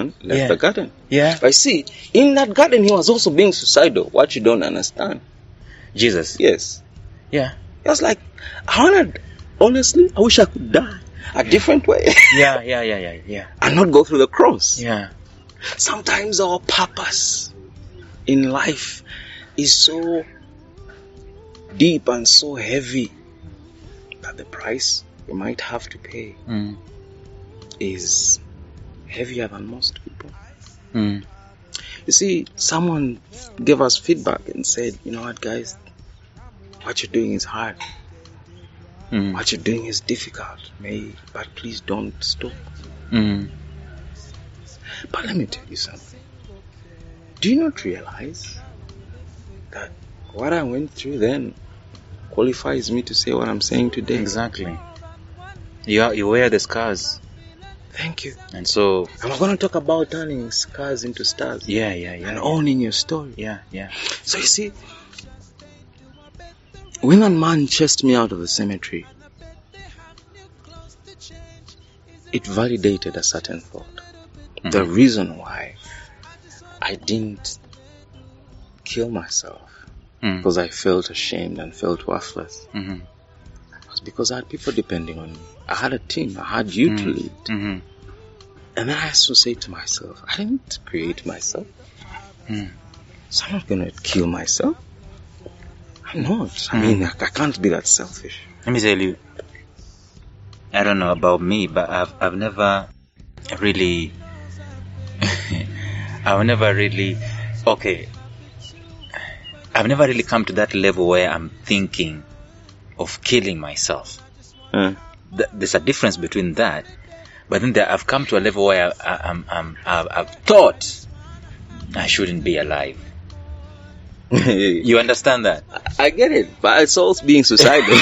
man left the garden. Yeah. But see, in that garden, he was also being suicidal. What you don't understand. Jesus. Yes. Yeah. He was like, honestly, I wish I could die a different way. Yeah. And not go through the cross. Yeah. Sometimes our purpose in life is so deep and so heavy that the price you might have to pay is heavier than most people. You see, someone gave us feedback and said, you know what, guys, what you're doing is hard. What you're doing is difficult. But please don't stop. But let me tell you something. Do you not realize that what I went through then qualifies me to say what I'm saying today? Exactly. You wear the scars. Thank you. And so... And we're going to talk about turning scars into stars. Yeah. And owning your story. Yeah. So you see, when that man chased me out of the cemetery, it validated a certain thought. The reason why I didn't kill myself because I felt ashamed and felt worthless was because I had people depending on me. I had a team. I had you to lead. And then I had to say to myself, I didn't create myself. So I'm not going to kill myself. I'm not. I mean, I can't be that selfish. Let me tell you, I don't know about me, but I've never really I've never really come to that level where I'm thinking of killing myself. There's a difference between that, but then I've come to a level where I've thought I shouldn't be alive. You understand that? I get it, but it's also being suicidal.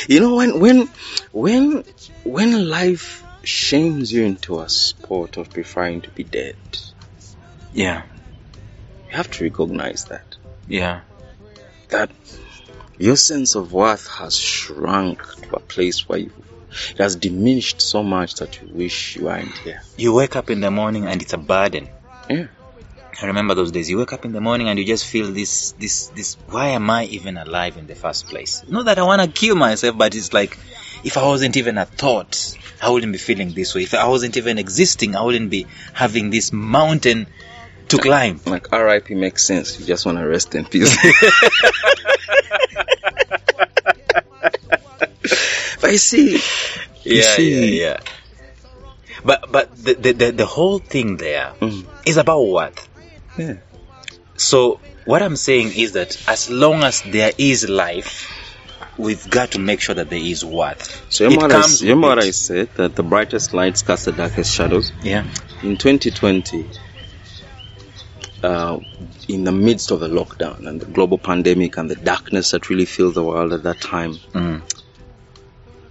You know, when life shames you into a sport of preferring to be dead, yeah, you have to recognize that. Yeah, that your sense of worth has shrunk to a place where it has diminished so much that you wish you weren't here. You wake up in the morning and it's a burden. Yeah. I remember those days. You wake up in the morning and you just feel this, why am I even alive in the first place? Not that I want to kill myself, but it's like, if I wasn't even a thought, I wouldn't be feeling this way. If I wasn't even existing, I wouldn't be having this mountain to climb. Like RIP makes sense. You just want to rest in peace. But you see, yeah. But the whole thing there is about what? Yeah. So what I'm saying is that as long as there is life, we've got to make sure that there is worth. So remember what I said, that the brightest lights cast the darkest shadows? Yeah. In 2020, in the midst of the lockdown and the global pandemic and the darkness that really filled the world at that time,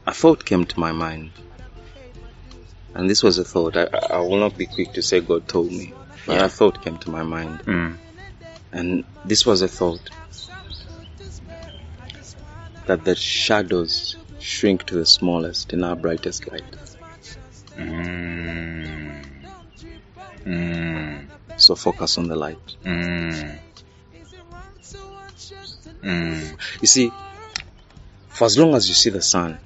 a thought came to my mind. And this was a thought. I will not be quick to say God told me. But a thought came to my mind. And this was a thought. That the shadows shrink to the smallest in our brightest light. So focus on the light. You see, for as long as you see the sun,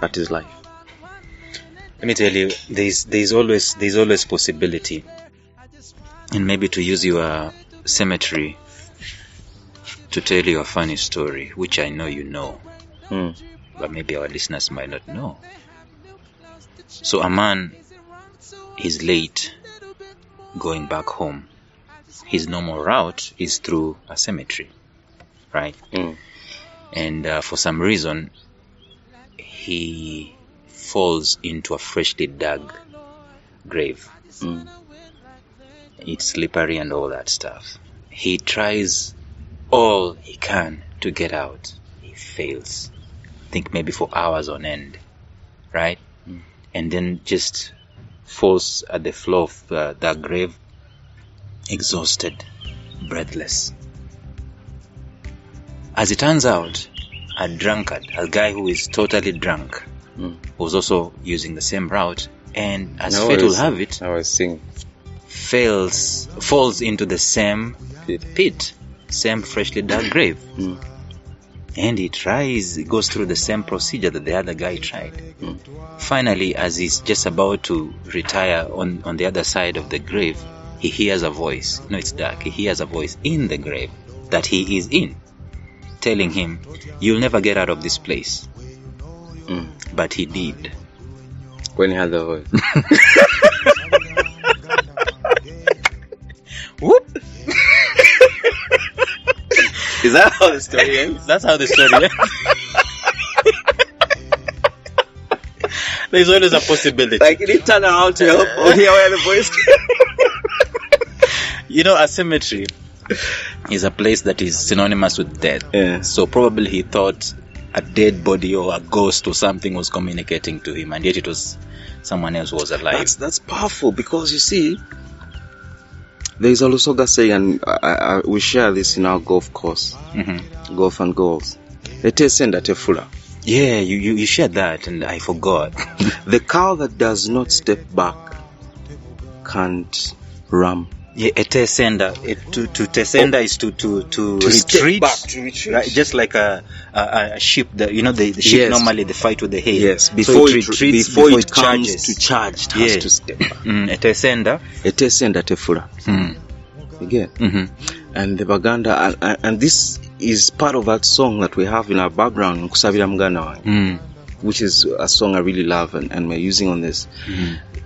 that is life. Let me tell you, there's always possibility. And maybe to use your cemetery to tell you a funny story, which I know you know, but maybe our listeners might not know. So a man is late going back home. His normal route is through a cemetery, right? And for some reason, he falls into a freshly dug grave. It's slippery and all that stuff. He tries all he can to get out. He fails. I think maybe for hours on end, right? And then just falls at the floor of that grave, exhausted, breathless. As it turns out, a drunkard, a guy who is totally drunk, was also using the same route, and as fate will have it, I was singing. falls into the same pit, same freshly dug grave. And he goes through the same procedure that the other guy tried. Finally, as he's just about to retire on the other side of the grave, he hears a voice. No, it's dark. He hears a voice in the grave that he is in, telling him, "You'll never get out of this place." But he did. When he had the voice. Whoop! Is that how the story ends? That's how the story ends. There's always a possibility. Like, he didn't turn around to help or hear where the voice came. You know, a cemetery is a place that is synonymous with death. Yeah. So probably he thought a dead body or a ghost or something was communicating to him, and yet it was someone else who was alive. That's powerful, because you see, there is also a saying, and we share this in our golf course, golf and goals. It is send at a fuller. Yeah, you shared that, and I forgot. The cow that does not step back can't ram. Yeah, a tesenda. To tesenda is to retreat, back, to retreat. Right? Just like a sheep. The sheep Yes. normally they fight with the head. Yes, So before it it retreats before before it it comes charges. to charge, it has to step back. A tesenda. It is send at a fuller. Again. And the Baganda, and this is part of that song that we have in our background, Nkusabira Muganda wange, which is a song I really love and we're using on this.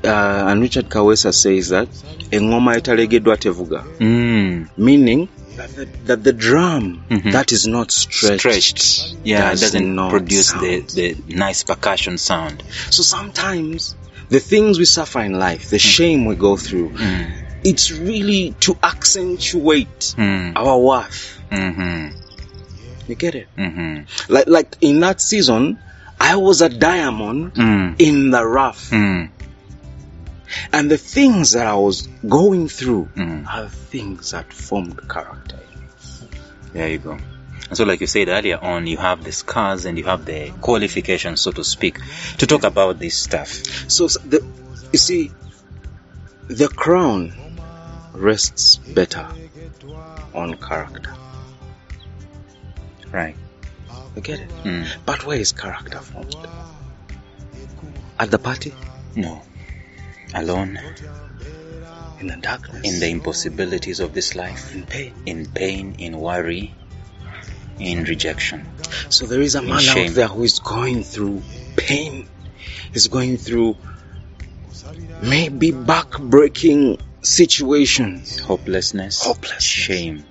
And Richard Kawesa says that engoma etalegeddwa tevuga, meaning that the drum that is not stretched, Yeah, it doesn't not produce sound. the nice percussion sound. So sometimes the things we suffer in life, the shame we go through, it's really to accentuate our worth. You get it? Like in that season, I was a diamond in the rough. And the things that I was going through are things that formed character. There you go. And so, like you said earlier on, you have the scars and you have the qualifications, so to speak, to talk about this stuff. So you see, the crown rests better on character. Right. You get it? But where is character formed? At the party? No. Alone. In the darkness? In the impossibilities of this life. In pain? In pain, in worry, in rejection. So there is a man shame. out there who is going through pain. He's going through maybe back-breaking situations. Hopelessness. Shame.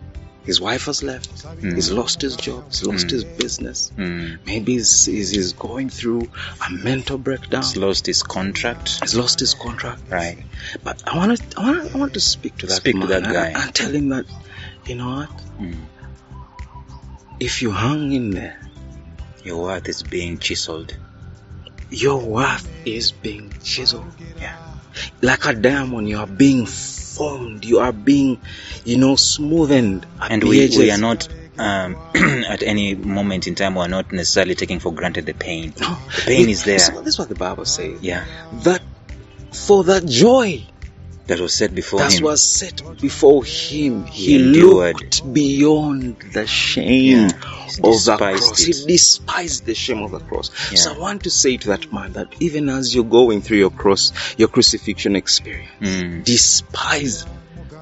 His wife has left. He's lost his job. He's lost his business. Maybe he's going through a mental breakdown. He's lost his contract. Right. But I want to speak to that man. To that guy. And tell him that, you know what? If you hang in there, your worth is being chiseled. Your worth is being chiseled. Yeah. Like a diamond, you are being formed. You are being, smoothened. And we are not, at any moment in time, we are not necessarily taking for granted the pain. No. The pain is there. So this is what the Bible says. Yeah. That for the joy that was set before him. That was set before him. He endured. Looked beyond the shame of the cross. It. He despised the shame of the cross. Yeah. So I want to say to that man that even as you're going through your crucifixion experience, despise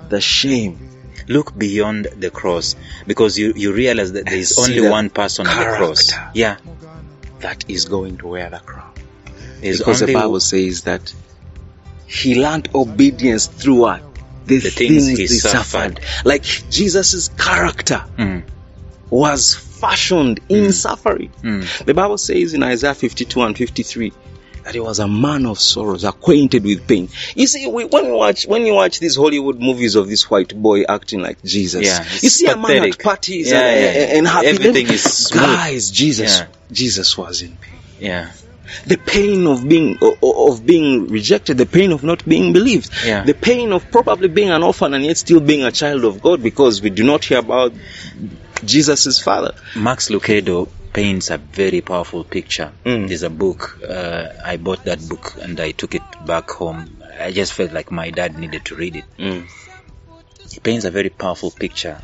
the shame. Look beyond the cross, because you realize that there is only one person on the cross. Yeah. That is going to wear the crown. There's because the Bible says that he learned obedience through what? The things he suffered. Like Jesus' character was fashioned in suffering. The Bible says in Isaiah 52 and 53 that he was a man of sorrows, acquainted with pain. You see, when you watch these Hollywood movies of this white boy acting like Jesus, you see pathetic. A man at parties and happy. Everything is smooth. Guys, Jesus was in pain. Yeah. The pain of being rejected, the pain of not being believed, the pain of probably being an orphan and yet still being a child of God, because we do not hear about Jesus' father. Max Lucado paints a very powerful picture. Mm. There's a book, I bought that book and I took it back home. I just felt like my dad needed to read it. Mm. He paints a very powerful picture.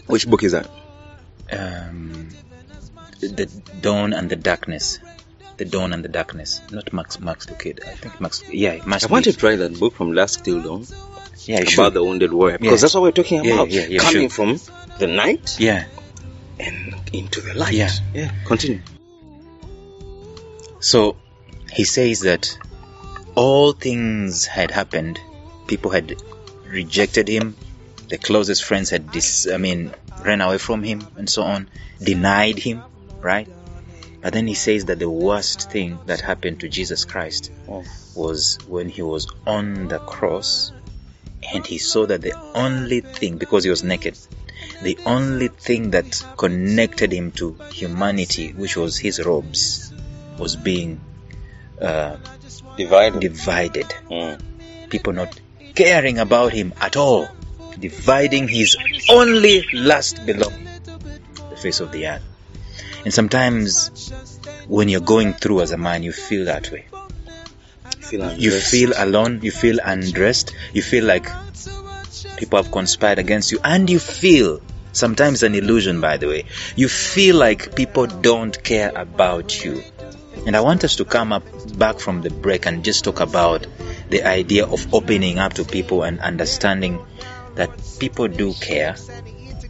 Which book is that? The Dawn and the Darkness. The Dawn and the Darkness. Not Max Lucado. I think Max. Yeah, it must I be. want to try that book from Dusk Till Dawn. Yeah, about the wounded warrior, because that's what we're talking about. Coming from the night, and into the light. Yeah. Continue. So he says that all things had happened. People had rejected him. The closest friends had ran away from him and so on, denied him, right? But then he says that the worst thing that happened to Jesus Christ was when he was on the cross, and he saw that the only thing, because he was naked, the only thing that connected him to humanity, which was his robes, was being divided. People not caring about him at all, dividing his only last beloved, the face of the earth. And sometimes when you're going through as a man, you feel that way. You feel alone, you feel undressed, you feel like people have conspired against you, and you feel, sometimes an illusion by the way, you feel like people don't care about you. And I want us to come back from the break and just talk about the idea of opening up to people and understanding that people do care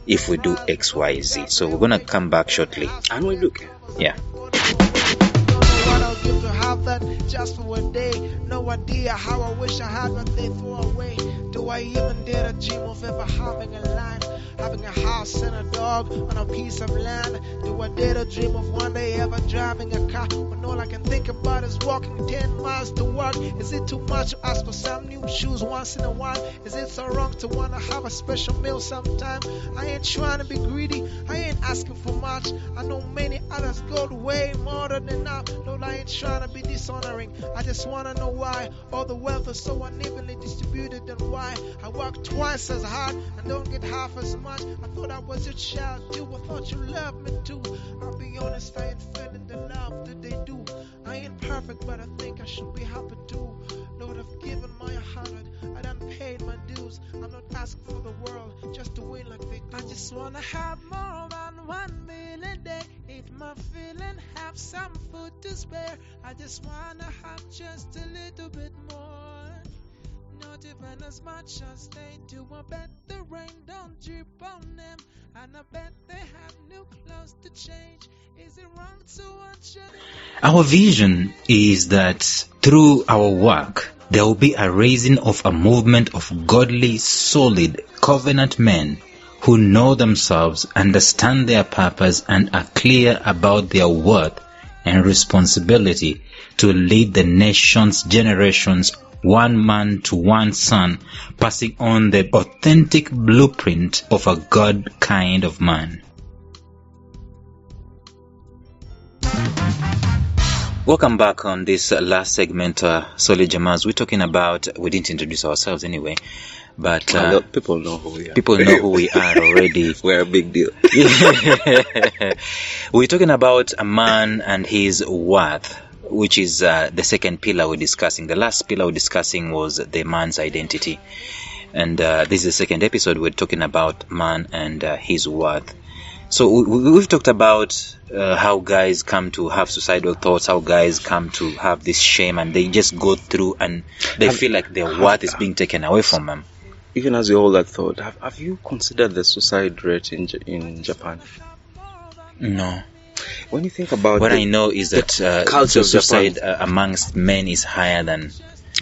if we do X, Y, Z. So we're going to come back shortly. And we do care. Yeah. Give to have that just for a day. No idea how I wish I had what they threw away. Do I even dare to dream of ever having a life, having a house and a dog on a piece of land? Do I dare to dream of one day ever driving a car when all I can think about is walking 10 miles to work? Is it too much to ask for some new shoes once in a while? Is it so wrong to want to have a special meal sometime? I ain't trying to be greedy, I ain't asking for much. I know many others go way more than enough. No, I ain't trying to be dishonoring. I just want to know why all the wealth is so unevenly distributed, and why I work twice as hard and don't get half as much. I thought I was your child too, I thought you loved me too. I'll be honest, I ain't feeling the love that they do. I ain't perfect, but I think I should be happy too. Lord, I've given my 100, I done paid my dues. I'm not asking for the world just to win like they do. I just wanna have more than 1 meal a day, eat my feeling, have some food to spare. I just wanna have just a little bit more, not even as much as they do. I bet the rain don't drip on them, and I bet they have new clothes to change. Is it wrong to want you? Our vision is that through our work, there will be a raising of a movement of godly, solid, covenant men who know themselves, understand their purpose, and are clear about their worth and responsibility to lead the nation's generations, one man to one son, passing on the authentic blueprint of a God kind of man. Welcome back on this last segment, Solid Jamas. We're talking about, we didn't introduce ourselves anyway, but people know who we are. People know who we are already. We're a big deal. We're talking about a man and his worth, which is the second pillar we're discussing. The last pillar we're discussing was the man's identity. And this is the second episode. We're talking about man and his worth. So we've talked about how guys come to have suicidal thoughts, how guys come to have this shame, and they just go through and they feel like their worth is being taken away from them. Even as you hold that thought, have you considered the suicide rate in Japan? No. When you think about what I know is that culture suicide amongst men is higher than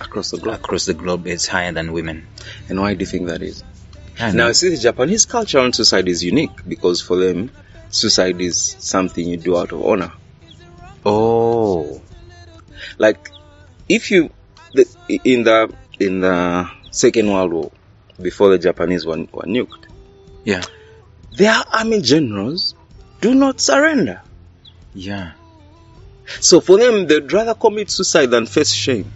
across the globe. Across the globe, it's higher than women. And why do you think that is? Now, see, the Japanese culture on suicide is unique because for them, suicide is something you do out of honor. Oh, like if you in the Second World War, before the Japanese were nuked, yeah, their army generals do not surrender. Yeah. So for them, they'd rather commit suicide than face shame.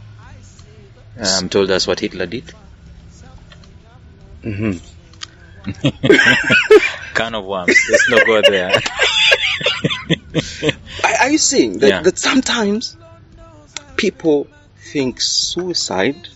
I'm told that's what Hitler did. Mm-hmm. Can of worms. Let's not go there. Are you seeing that, Yeah. that sometimes people think suicide